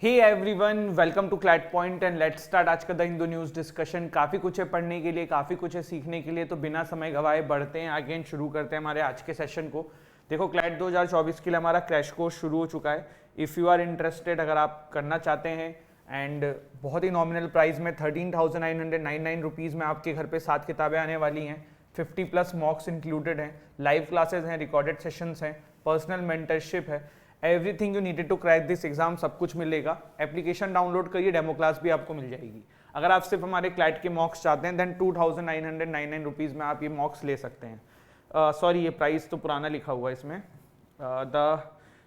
Hey everyone, welcome to CLAT point and let's start आज का the Hindu news discussion. काफ़ी कुछ है पढ़ने के लिए, काफ़ी कुछ है सीखने के लिए, तो बिना समय गवाए बढ़ते हैं आगे एंड शुरू करते हैं हमारे आज के सेशन को। देखो, क्लैट 2024 के लिए हमारा क्रैश कोर्स शुरू हो चुका है। इफ़ यू आर इंटरेस्टेड, अगर आप करना चाहते हैं एंड बहुत ही नॉमिनल प्राइस में 13,999 रुपीज़ में आपके घर पे 7 किताबें आने वाली हैं। 50+ मॉक्स इंक्लूडेड हैं, लाइव क्लासेस हैं, रिकॉर्डेड सेशंस हैं, पर्सनल मेंटरशिप है, everything you needed to crack this exam, सब कुछ मिलेगा। एप्लीकेशन डाउनलोड करिए, डेमो क्लास भी आपको मिल जाएगी। अगर आप सिर्फ हमारे क्लैट के मॉक्स चाहते हैं देन 2,999 रुपीज़ में आप ये मॉक्स ले सकते हैं। सॉरी, ये प्राइस तो पुराना लिखा हुआ है इसमें। The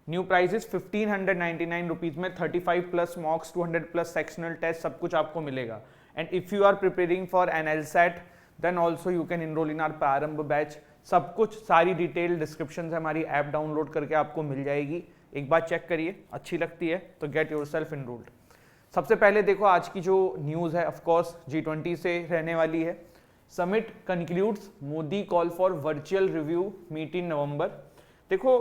new price is 1,599 rupees में 35+ मॉक्स, 200+ सेक्शनल टेस्ट, सब कुछ आपको मिलेगा। And if you are preparing for an LSAT then also you can enroll in our Prarambh batch. सब कुछ, सारी डिटेल डिस्क्रिप्शन से हमारी ऐप डाउनलोड करके आपको मिल जाएगी। एक बार चेक करिए, अच्छी लगती है तो गेट योरसेल्फ इनरोल्ड। सबसे पहले देखो आज की जो न्यूज़ है, ऑफ कोर्स G20 से रहने वाली है। Summit concludes, Modi call for virtual review meet in November. देखो,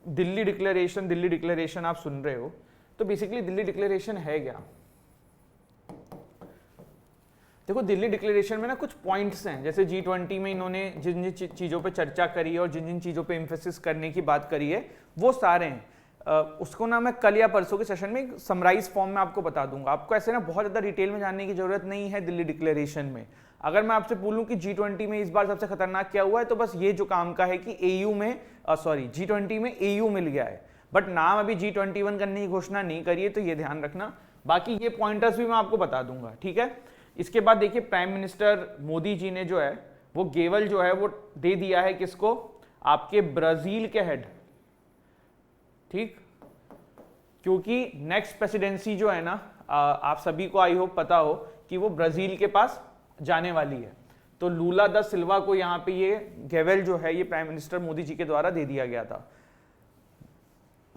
दिल्ली डिक्लेरेशन आप सुन रहे हो, तो बेसिकली दिल्ली डिक्लेरेशन है क्या? देखो, दिल्ली डिक्लेरेशन में ना कुछ पॉइंट्स हैं, जैसे G20 में इन्होंने जिन जिन चीज़ों पे चर्चा करी है और जिन जिन चीज़ों पे एम्फेसिस करने की बात करी है वो सारे हैं। उसको ना मैं कल या परसों के सेशन में समराइज फॉर्म में आपको बता दूंगा। आपको ऐसे ना बहुत ज़्यादा डिटेल में जानने की जरूरत नहीं है दिल्ली डिक्लेरेशन में। अगर मैं आपसे बोलूं कि G20 में इस बार सबसे खतरनाक क्या हुआ है, तो बस ये जो काम का है कि G20 में AU मिल गया है, बट नाम अभी G21 करने की घोषणा नहीं करी है, तो ये ध्यान रखना। बाकी ये पॉइंटर्स भी मैं आपको बता दूंगा, ठीक है। इसके बाद देखिए, प्राइम मिनिस्टर मोदी जी ने जो है वो गेवल जो है वो दे दिया है किसको? आपके ब्राजील के हेड, ठीक, क्योंकि नेक्स्ट प्रेसिडेंसी जो है ना, आप सभी को आई होप पता हो कि वो ब्राजील के पास जाने वाली है। तो लूला दा सिल्वा को यहाँ पे ये गेवेल जो है ये प्राइम मिनिस्टर मोदी जी के द्वारा दे दिया गया था।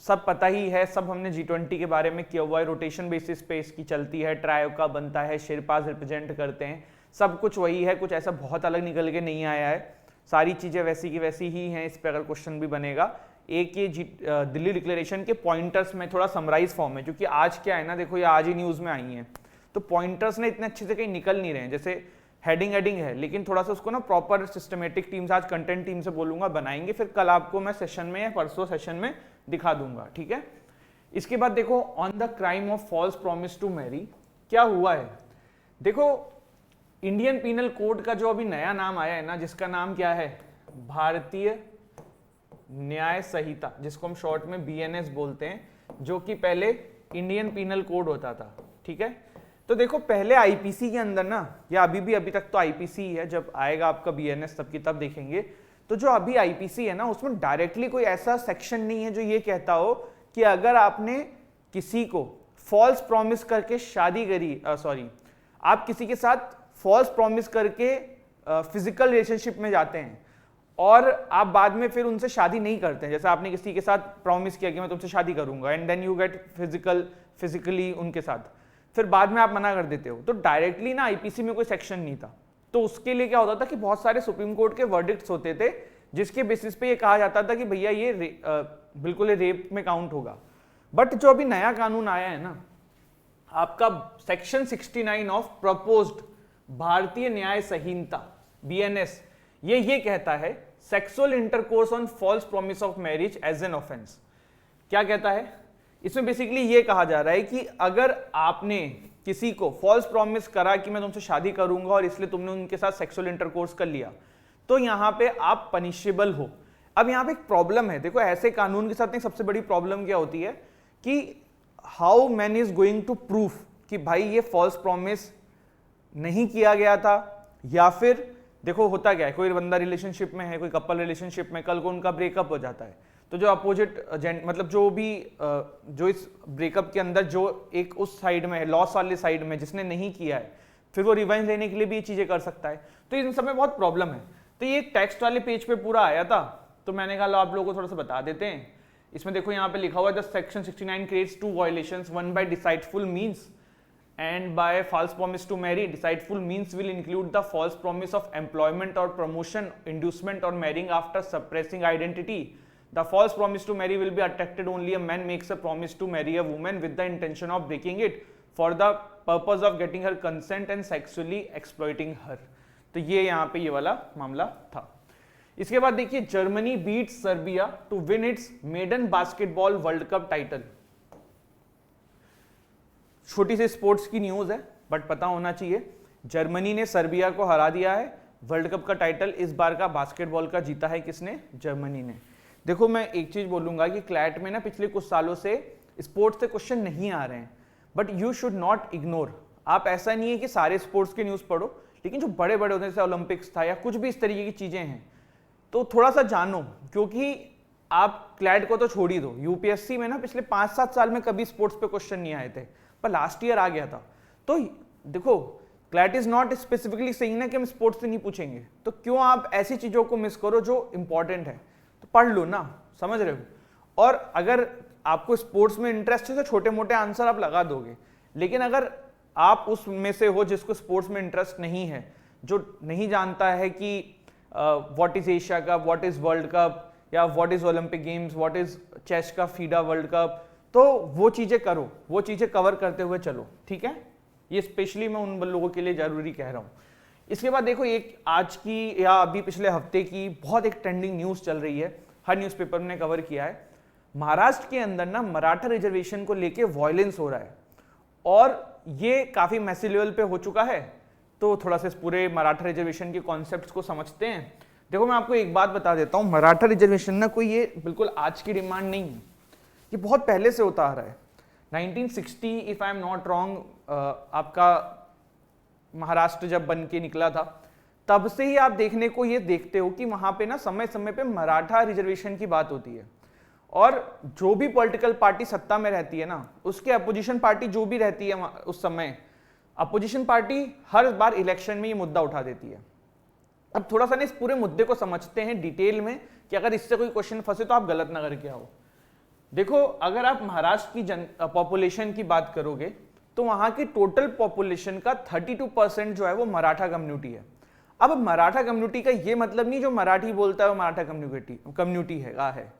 सब पता ही है, सब हमने G20 के बारे में किया हुआ है। रोटेशन बेसिस पे इसकी चलती है, ट्रायो का बनता है, शेरपास रिप्रेजेंट करते हैं, सब कुछ वही है, कुछ ऐसा बहुत अलग निकल के नहीं आया है। सारी चीज़ें वैसी की वैसी ही हैं। इस पर अगर क्वेश्चन भी बनेगा, एक ये दिल्ली डिक्लेरेशन के पॉइंटर्स में थोड़ा समराइज फॉर्म है, क्योंकि आज क्या है ना, देखो ये आज ही न्यूज़ में आई हैं, तो पॉइंटर्स ना इतने अच्छे से कहीं निकल नहीं रहे हैं। जैसे हेडिंग है, लेकिन थोड़ा सा उसको ना प्रॉपर सिस्टमेटिक टीम से, आज कंटेंट टीम से बोलूंगा बनाएंगे, फिर कल आपको मैं सेशन में या परसों सेशन में दिखा दूंगा, ठीक है। इसके बाद देखो, on the crime of false promise to marry, क्या हुआ है? देखो, इंडियन पीनल कोड का जो अभी नया नाम आया है ना, जिसका नाम क्या है? भारतीय न्याय संहिता, जिसको हम शॉर्ट में BNS बोलते हैं, जो कि पहले इंडियन पीनल कोड होता था, ठीक है। तो देखो, पहले IPC के अंदर ना, या अभी तक तो IPC ही है, जब आएगा आपका BNS तब की तब देखेंगे। तो जो अभी IPC है ना, उसमें डायरेक्टली कोई ऐसा सेक्शन नहीं है जो ये कहता हो कि अगर आपने किसी को फॉल्स प्रॉमिस करके शादी करी, आप किसी के साथ फॉल्स प्रॉमिस करके फिजिकल रिलेशनशिप में जाते हैं और आप बाद में फिर उनसे शादी नहीं करते हैं, जैसे आपने किसी के साथ प्रॉमिस किया कि मैं तुमसे शादी करूंगा and then you get physically उनके साथ, फिर बाद में आप मना कर देते हो, तो डायरेक्टली ना IPC में कोई सेक्शन नहीं था। तो उसके लिए क्या होता था कि बहुत सारे सुप्रीम कोर्ट के वर्डिक्ट्स होते थे, जिसके बेसिस पे ये कहा जाता था कि भैया ये बिल्कुल रेप में काउंट होगा। बट जो अभी नया कानून आया है ना, आपका सेक्शन 69 ऑफ प्रपोज्ड भारतीय न्याय संहिता BNS, ये कहता है sexual intercourse on false promise of marriage as an offence. क्या कहता है इसमें? बेसिकली ये कहा जा रहा है कि अगर आपने किसी को फॉल्स प्रॉमिस करा कि मैं तुमसे शादी करूंगा और इसलिए तुमने उनके साथ सेक्सुअल इंटरकोर्स कर लिया, तो यहां पे आप पनिशेबल हो। अब यहां पे एक प्रॉब्लम है, देखो ऐसे कानून के साथ एक सबसे बड़ी प्रॉब्लम क्या होती है कि how man is going to proof कि भाई ये फॉल्स प्रॉमिस नहीं किया गया था, या फिर देखो होता क्या है, कोई बंदा रिलेशनशिप में है, कोई कपल रिलेशनशिप में, कल को उनका ब्रेकअप हो जाता है, तो जो अपोजिट मतलब जो भी जो इस ब्रेकअप के अंदर जो एक उस साइड में है, लॉस वाले साइड में, जिसने नहीं किया है, फिर वो रिवेंज लेने के लिए भी ये चीजें कर सकता है। तो इन सब में बहुत प्रॉब्लम है। तो ये टेक्स्ट वाले पेज पे पूरा आया था, तो मैंने कहा आप लोगों को थोड़ा सा बता देते हैं। इसमें देखो यहाँ पे लिखा हुआ है, the section 69 creates 2 violations, one by deceitful means and by false promise to marry. Deceitful means will include the false promise of employment or promotion, inducement or marrying after suppressing identity. The false promise to marry will be attracted only a man makes a promise to marry a woman with the intention of breaking it for the purpose of getting her consent and sexually exploiting her. तो ये यहाँ पे ये वाला मामला था। इसके बाद देखिए, Germany beat Serbia to win its maiden basketball world cup title. छोटी सी स्पोर्ट्स की न्यूज है बट पता होना चाहिए, जर्मनी ने सर्बिया को हरा दिया है। वर्ल्ड कप का टाइटल इस बार का बास्केटबॉल का जीता है किसने? जर्मनी ने। देखो मैं एक चीज बोलूंगा कि क्लैट में ना पिछले कुछ सालों से स्पोर्ट्स से क्वेश्चन नहीं आ रहे हैं, but you should not ignore. आप ऐसा नहीं है कि सारे स्पोर्ट्स की न्यूज पढ़ो, लेकिन जो बड़े बड़े होते हैं जैसे ओलंपिक्स था या कुछ भी इस तरीके की चीजें हैं तो थोड़ा सा जानो, क्योंकि आप क्लैट को तो छोड़ ही दो, यूपीएससी में ना पिछले 5-7 साल में कभी स्पोर्ट्स पे क्वेश्चन नहीं आए थे, पर लास्ट ईयर आ गया था। तो देखो क्लैट इज नॉट स्पेसिफिकली सही ना कि हम स्पोर्ट्स से नहीं पूछेंगे, तो क्यों आप ऐसी चीजों को मिस करो जो इंपॉर्टेंट है? तो पढ़ लो ना, समझ रहे हो। और अगर आपको स्पोर्ट्स में इंटरेस्ट है तो छोटे मोटे आंसर आप लगा दोगे, लेकिन अगर आप उसमें से हो जिसको स्पोर्ट्स में इंटरेस्ट नहीं है, जो नहीं जानता है कि what is Asia cup, what is world cup, या what is Olympic games, what is chess का फीडा वर्ल्ड कप, तो वो चीजें करो, वो चीजें कवर करते हुए चलो, ठीक है। ये स्पेशली मैं उन लोगों के लिए जरूरी कह रहा हूं। इसके बाद देखो, एक आज की या अभी पिछले हफ्ते की बहुत एक ट्रेंडिंग न्यूज चल रही है, हर न्यूज़पेपर ने कवर किया है। महाराष्ट्र के अंदर ना मराठा रिजर्वेशन को लेके वायलेंस हो रहा है और ये काफी मैसिव लेवल पे हो चुका है। तो थोड़ा सा इस पूरे मराठा रिजर्वेशन के कॉन्सेप्ट्स को समझते हैं। देखो मैं आपको एक बात बता देता हूं, मराठा रिजर्वेशन ना कोई ये बिल्कुल आज की डिमांड नहीं है, ये बहुत पहले से होता आ रहा है। 1960 if I am not wrong, आपका महाराष्ट्र जब बन के निकला था, तब से ही आप देखने को ये देखते हो कि वहां पे ना समय समय पे मराठा रिजर्वेशन की बात होती है, और जो भी पॉलिटिकल पार्टी सत्ता में रहती है ना, उसके अपोजिशन पार्टी जो भी रहती है उस समय, अपोजिशन पार्टी हर बार इलेक्शन में ये मुद्दा उठा देती है। अब थोड़ा सा ना इस पूरे मुद्दे को समझते हैं डिटेल में कि अगर इससे कोई क्वेश्चन फंसे तो आप गलत ना करके आओ। देखो अगर आप महाराष्ट्र की पॉपुलेशन की बात करोगे तो वहां की टोटल पॉपुलेशन का 32% जो है वो मराठा कम्युनिटी है। अब मराठा कम्युनिटी का ये मतलब नहीं जो मराठी बोलता है वो मराठा कम्युनिटी है।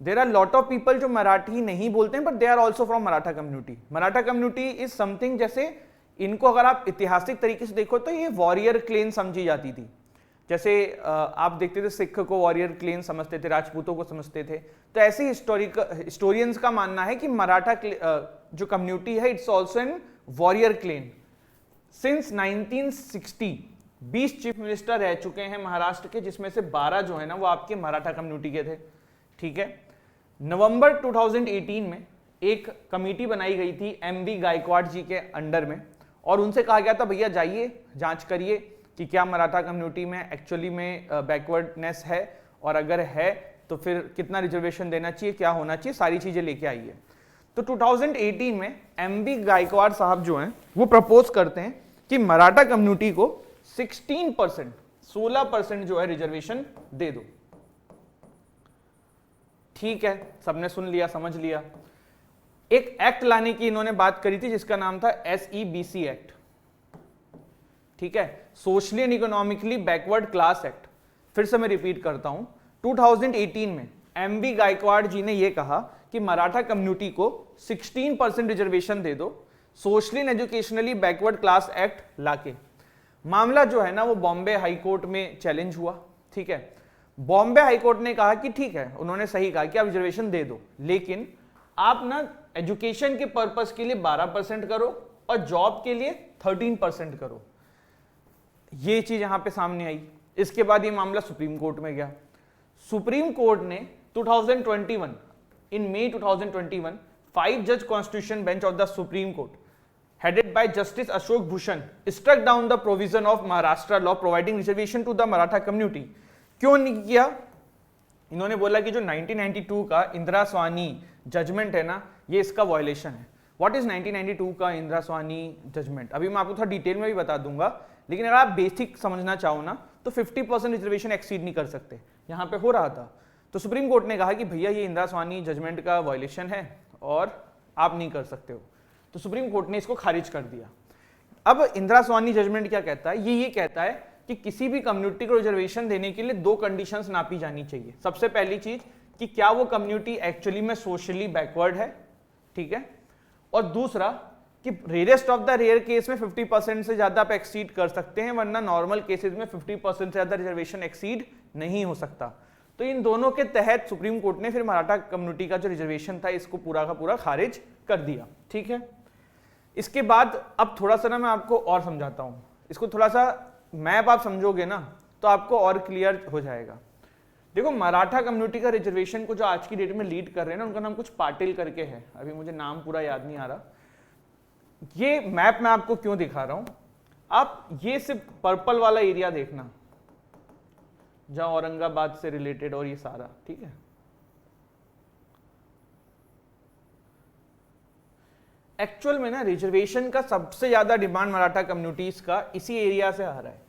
There are lot of people जो मराठी नहीं बोलते हैं but they are also from Maratha community. Maratha community is something, जैसे इनको अगर आप ऐतिहासिक तरीके से देखो तो ये वॉरियर क्लेन समझी जाती थी। जैसे आप देखते थे सिख को वॉरियर क्लेन समझते थे, राजपूतों को समझते थे, तो ऐसे हिस्टोरियंस का मानना है कि मराठा जो कम्युनिटी है it's also an warrior clan. Since 1960 20 chief minister रह चुके हैं महाराष्ट्र के, जिसमें से 12 जो है ना वो आपके मराठा कम्युनिटी के थे, ठीक है। नवंबर 2018 में एक कमेटी बनाई गई थी MV गायकवाड़ जी के अंडर में, और उनसे कहा गया था भैया जाइए जांच करिए कि क्या मराठा कम्युनिटी में एक्चुअली में बैकवर्डनेस है, और अगर है तो फिर कितना रिजर्वेशन देना चाहिए, क्या होना चाहिए, सारी चीजें लेके आइए। तो 2018 में MV गायकवाड़ साहब जो हैं वो प्रपोज करते हैं कि मराठा कम्युनिटी को 16% जो है रिजर्वेशन दे दो। ठीक है, सबने सुन लिया, समझ लिया। एक एक्ट लाने की इन्होंने बात करी थी जिसका नाम था SEBC एक्ट, ठीक है, socially and economically backward class act. फिर से मैं रिपीट करता हूं, 2018 में MV गायकवाड़ जी ने यह कहा कि मराठा कम्युनिटी को 16% रिजर्वेशन दे दो, socially and educationally backward class act लाके। मामला जो है ना वो बॉम्बे हाई कोर्ट में चैलेंज हुआ, ठीक है। बॉम्बे हाई कोर्ट ने कहा कि ठीक है, उन्होंने सही कहा कि आप रिजर्वेशन दे दो, लेकिन आप ना एजुकेशन के पर्पस के लिए 12% करो और जॉब के लिए 13% करो। ये चीज यहां पे सामने आई। इसके बाद ये मामला सुप्रीम कोर्ट में गया। सुप्रीम कोर्ट ने 2021 इन मई 2021 5 जज constitution bench of the supreme court headed by Justice Ashok Bhushan struck down the provision of Maharashtra law providing reservation to the Maratha community। क्यों नहीं किया? इन्होंने बोला कि जो 1992 का इंदिरा स्वानी जजमेंट है ना, ये इसका वायलेशन है। व्हाट इज 1992 का इंदिरा स्वानी जजमेंट? अभी मैं आपको थोड़ा डिटेल में भी बता दूंगा, लेकिन अगर आप बेसिक समझना चाहो ना तो 50% रिजर्वेशन एक्सीड नहीं कर सकते, यहाँ पे हो रहा था। तो सुप्रीम कोर्ट ने कहा कि भैया ये इंदिरा स्वानी जजमेंट का वायलेशन है और आप नहीं कर सकते हो, तो सुप्रीम कोर्ट ने इसको खारिज कर दिया। अब इंदिरा स्वानी जजमेंट क्या कहता है? ये कहता है कि किसी भी कम्युनिटी को रिजर्वेशन देने के लिए 2 कंडीशंस नापी जानी चाहिए। सबसे पहली चीज कि क्या वो कम्युनिटी एक्चुअली में सोशली बैकवर्ड है, ठीक है, और दूसरा कि rarest of the rare case में 50% से ज्यादा आप एक्सीड कर सकते हैं, वरना नॉर्मल केसेस में 50% से ज्यादा रिजर्वेशन एक्सीड नहीं हो सकता। तो इन दोनों के तहत सुप्रीम कोर्ट ने फिर मराठा कम्युनिटी का जो रिजर्वेशन था इसको पूरा का पूरा खारिज कर दिया, ठीक है। इसके बाद अब थोड़ा सा ना मैं आपको और समझाता हूं, इसको थोड़ा सा मैप आप समझोगे ना तो आपको और क्लियर हो जाएगा। देखो मराठा कम्युनिटी का रिजर्वेशन को जो आज की डेट में लीड कर रहे हैं ना, उनका नाम कुछ पाटिल करके है, अभी मुझे नाम पूरा याद नहीं आ रहा। ये मैप मैं आपको क्यों दिखा रहा हूं, आप ये सिर्फ पर्पल वाला एरिया देखना जहां औरंगाबाद से रिलेटेड और ये सारा, ठीक है। एक्चुअल में ना रिजर्वेशन का सबसे ज्यादा डिमांड मराठा कम्युनिटीज का इसी एरिया से आ रहा है,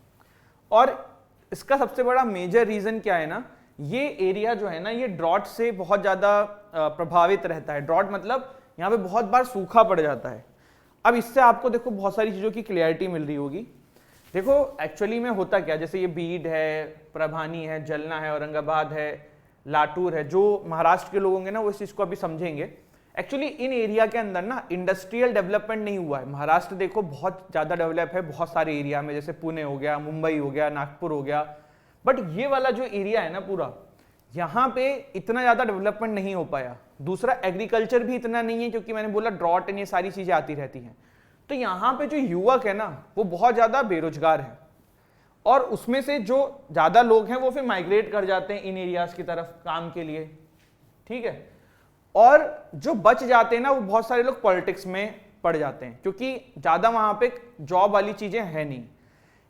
और इसका सबसे बड़ा मेजर रीजन क्या है ना, ये एरिया जो है ना ये ड्रॉट से बहुत ज्यादा प्रभावित रहता है। ड्रॉट मतलब यहाँ पे बहुत बार सूखा पड़ जाता है। अब इससे आपको देखो बहुत सारी चीजों की क्लियरिटी मिल रही होगी। देखो एक्चुअली में होता क्या, जैसे ये बीड है, प्रभानी है, जलना है, औरंगाबाद है, लातूर है, जो महाराष्ट्र के लोग होंगे ना वो इस चीज को अभी समझेंगे। एक्चुअली इन एरिया के अंदर ना इंडस्ट्रियल डेवलपमेंट नहीं हुआ है। महाराष्ट्र देखो बहुत ज्यादा डेवलप है बहुत सारे एरिया में, जैसे पुणे हो गया, मुंबई हो गया, नागपुर हो गया, बट ये वाला जो एरिया है ना पूरा, यहाँ पे इतना ज्यादा डेवलपमेंट नहीं हो पाया। दूसरा एग्रीकल्चर भी इतना नहीं है, क्योंकि मैंने बोला ड्रॉट एंड ये सारी चीजें आती रहती हैं। तो यहाँ पे जो युवक है ना वो बहुत ज्यादा बेरोजगार है, और उसमें से जो ज्यादा लोग हैं वो फिर माइग्रेट कर जाते हैं इन एरियाज की तरफ काम के लिए, ठीक है। और जो बच जाते हैं ना वो बहुत सारे लोग पॉलिटिक्स में पड़ जाते हैं, क्योंकि ज्यादा वहां पे जॉब वाली चीजें है नहीं।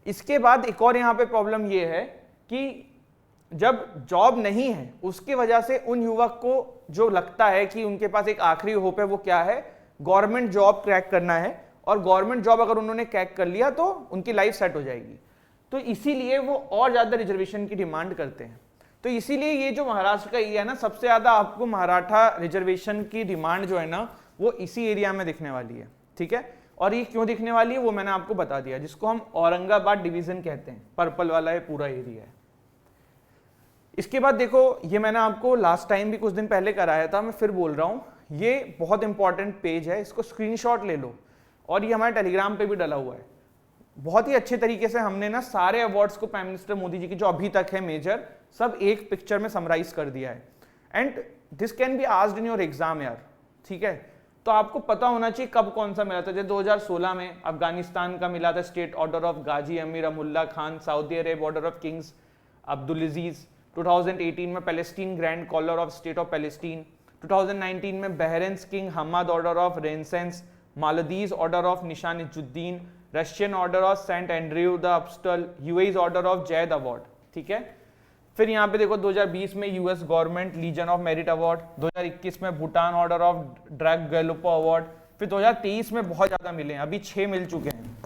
इसके बाद एक और यहाँ पे प्रॉब्लम ये है कि जब जॉब नहीं है उसकी वजह से उन युवक को जो लगता है कि उनके पास एक आखिरी होप है, वो क्या है, गवर्नमेंट जॉब क्रैक करना है, और गवर्नमेंट जॉब अगर उन्होंने क्रैक कर लिया तो उनकी लाइफ सेट हो जाएगी। तो इसीलिए वो और ज्यादा रिजर्वेशन की डिमांड करते हैं। तो इसीलिए ये जो महाराष्ट्र का एरिया है ना, सबसे ज्यादा आपको मराठा रिजर्वेशन की डिमांड जो है ना वो इसी एरिया में दिखने वाली है, ठीक है। और ये क्यों दिखने वाली है वो मैंने आपको बता दिया, जिसको हम औरंगाबाद डिवीजन कहते हैं, पर्पल वाला ये पूरा एरिया है। इसके बाद देखो ये मैंने आपको लास्ट टाइम भी कुछ दिन पहले कराया था, मैं फिर बोल रहा हूं, ये बहुत इंपॉर्टेंट पेज है, इसको स्क्रीनशॉट ले लो, और ये हमारे टेलीग्राम पे भी डला हुआ है। बहुत ही अच्छे तरीके से हमने ना सारे अवार्ड्स को प्राइम मिनिस्टर मोदी जी की जो अभी तक है मेजर, सब एक पिक्चर में समराइज कर दिया है। And this can be asked in your exam यार, ठीक है। तो आपको पता होना चाहिए कब कौन सा मिला था। जैसे 2016 में अफगानिस्तान का मिला था state order of Ghazi Amir Amanullah Khan, Saudi Arab order of kings Abdul Aziz. 2018 में Palestine grand collar of state of Palestine. 2019 में Bahrain's king Hamad order of renaissance, Maldives order of Nishan Izzuddeen, Russian order of saint Andrew the apostle, UAE order of Zayed award, ठीक है। फिर यहाँ पे देखो 2020 में US government legion of merit award, 2021 में Bhutan order of Druk Gyalpo award, फिर 2023 में बहुत ज्यादा मिले हैं, अभी 6 मिल चुके हैं,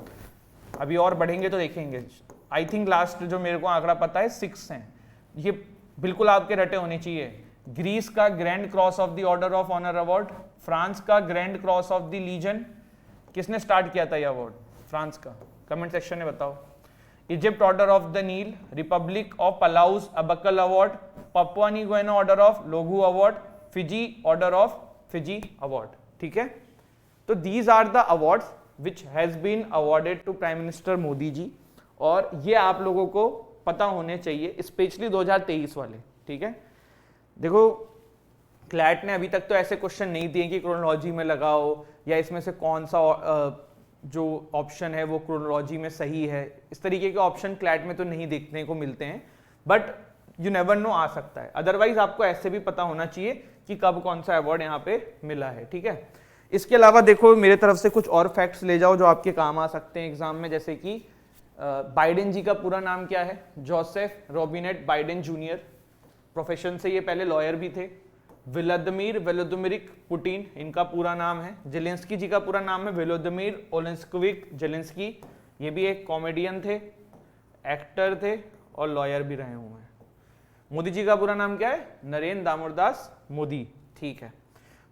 अभी और बढ़ेंगे तो देखेंगे। आई थिंक लास्ट जो मेरे को आंकड़ा पता है 6 हैं, ये बिल्कुल आपके रटे होने चाहिए। ग्रीस का grand cross of the order of honour award, France का grand cross of the legion, किसने स्टार्ट किया था ये अवार्ड, फ्रांस का, कमेंट सेक्शन में बताओ। Egypt order of the Nile, republic of Palau's Ebakl award, Papua New Guinea order of Logohu award, Fiji order of Fiji award, ठीक है। तो these are the awards which has been awarded to prime minister Modi ji, और ये आप लोगों को पता होने चाहिए, स्पेशली 2023 वाले, ठीक है। देखो क्लैट ने अभी तक तो ऐसे क्वेश्चन नहीं दिए कि क्रोनोलॉजी में लगाओ या इसमें से कौन सा जो ऑप्शन है वो क्रोनोलॉजी में सही है, इस तरीके के ऑप्शन क्लैट में तो नहीं देखने को मिलते हैं, बट यू नेवर नो आ सकता है। अदरवाइज आपको ऐसे भी पता होना चाहिए कि कब कौन सा अवार्ड यहाँ पे मिला है, ठीक है। इसके अलावा देखो मेरे तरफ से कुछ और फैक्ट्स ले जाओ जो आपके काम आ सकते हैं एग्जाम में, जैसे कि बाइडेन जी का पूरा नाम क्या है, जोसेफ रोबिनेट बाइडेन जूनियर, प्रोफेशन से ये पहले लॉयर भी थे। व्लादिमीर वेलोदिमिरिक पुटिन इनका पूरा नाम है। जेलेंस्की जी का पूरा नाम है व्लादिमीर ओलेंस्कोविक जेलेंस्की, ये भी एक कॉमेडियन थे, एक्टर थे और लॉयर भी रहे हुए हैं। मोदी जी का पूरा नाम क्या है, नरेंद्र दामोदरदास मोदी, ठीक है।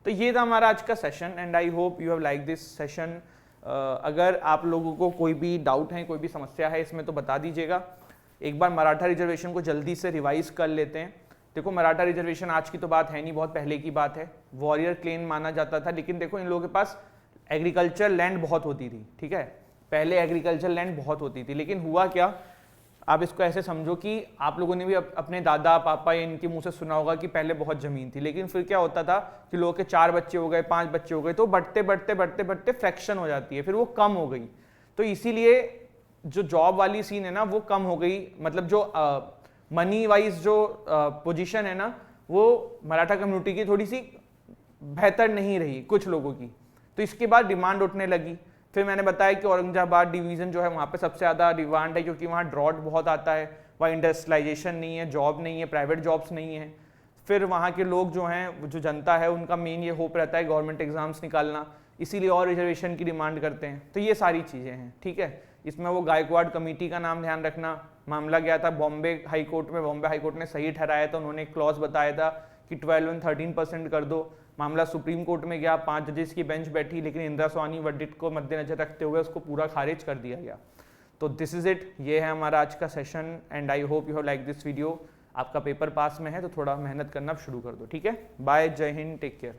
तो ये था हमारा आज का session and I hope you have like this session. अगर आप लोगों को कोई भी डाउट है, कोई भी समस्या है इसमें तो बता दीजिएगा। एक बार मराठा रिजर्वेशन को जल्दी से रिवाइज कर लेते हैं, देखो मराठा रिजर्वेशन आज की तो बात है नहीं, बहुत पहले की बात है, वॉरियर क्लेन माना जाता था, लेकिन देखो इन लोगों के पास एग्रीकल्चर लैंड बहुत होती थी, ठीक है, पहले एग्रीकल्चर लैंड बहुत होती थी, लेकिन हुआ क्या, आप इसको ऐसे समझो कि आप लोगों ने भी अपने दादा पापा या इनके मुंह से सुना होगा कि पहले बहुत जमीन थी, लेकिन फिर क्या होता था कि लोगों के 4 बच्चे हो गए, 5 बच्चे हो गए, तो बढ़ते बढ़ते बढ़ते बढ़ते फ्रैक्शन हो जाती है, फिर वो कम हो गई, तो इसीलिए जो जॉब वाली सीन है ना वो कम हो गई, मतलब जो मनी वाइज जो पोजीशन है ना वो मराठा कम्युनिटी की थोड़ी सी बेहतर नहीं रही कुछ लोगों की, तो इसके बाद डिमांड उठने लगी। फिर मैंने बताया कि औरंगाबाद डिवीज़न जो है वहाँ पे सबसे ज़्यादा डिमांड है, क्योंकि वहाँ ड्रॉट बहुत आता है, वहाँ इंडस्ट्रियलाइजेशन नहीं है, जॉब नहीं है, प्राइवेट जॉब्स नहीं है। फिर वहाँ के लोग जो हैं, जो जनता है, उनका मेन ये होप रहता है गवर्नमेंट एग्जाम्स निकालना, इसीलिए और रिजर्वेशन की डिमांड करते हैं। तो ये सारी चीज़ें हैं, ठीक है। इसमें वो गायकवाड़ कमेटी का नाम ध्यान रखना, मामला गया था बॉम्बे हाई कोर्ट में, बॉम्बे हाई कोर्ट ने सही ठहराया था, उन्होंने एक क्लॉज बताया था कि 12 और 13% कर दो। मामला सुप्रीम कोर्ट में गया, 5 जजेस की बेंच बैठी, लेकिन इंदिरा स्वामी वर्डिक्ट को मद्देनजर रखते हुए उसको पूरा खारिज कर दिया गया। तो दिस इज इट, ये है हमारा आज का session and I hope you have like this video. आपका पेपर पास में है तो थोड़ा मेहनत करना शुरू कर दो, ठीक है। बाय, जय हिंद, टेक केयर।